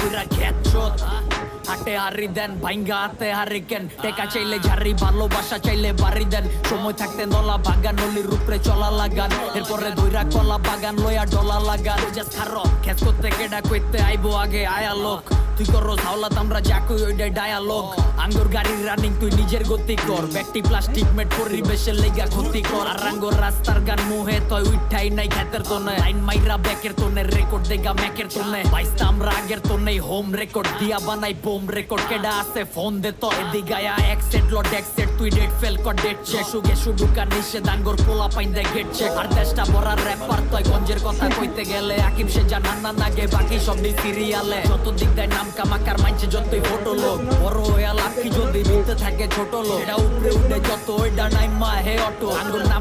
কইরা খেচ্ছত হাটে হারি দেন ভাইঙ্গা হাতে হারিকেন টেকা চাইলে ঝাড়ি ভালোবাসা চাইলে বাড়ি দেন সময় থাকতে নলা বাগান নলির উপরে চলা লাগান এরপরে দইরা কলা বাগান লইয়া ডলা লাগান জাস্ট খারো খেত করতে কেডা কইতে আইবো আগে আয়া লোক তুই করো হাওলাত আমরা যা কই ওইটাই ডায়ালগ আঙ্গুর গাড়ির রানিং তুই নিজের গতি কর ব্যক্তি প্লাস্টিক মেট পরিবেশের লেগা ক্ষতি কর আর আঙ্গুর রাস্তার গান মুহে তয় উঠাই নাই খেতের তোনে আইন মাইরা ব্যাকের তোনে রেকর্ড দেগা ম্যাকের তোনে বাইস্তা আমরা আগের তোনে হোম রেকর্ড দিয়া বানাই বোম রেকর্ড কেডা আছে ফোন দে তো এদিগায়া এক সেট লট এক সেট তুই ডেট ফেল কর ডেট চেক সুগে সুডুকা নিষেধ আঙ্গুর পোলা পাইন দে গেট চেক আর দেশটা বড় র্যাপার তয় গঞ্জের কথা কইতে গেলে আকিব সে জানান না নাগে বাকি সব দি সিরিয়ালে যত দিক দেয় নাম কামাকার মাইছে যতই ফটো লোক বড় হইয়া লাকি যদি দিতে থাকে ছোট লোক এটা উপরে উঠে যত ওইটা নাই মা হে অটো আঙ্গুর নাম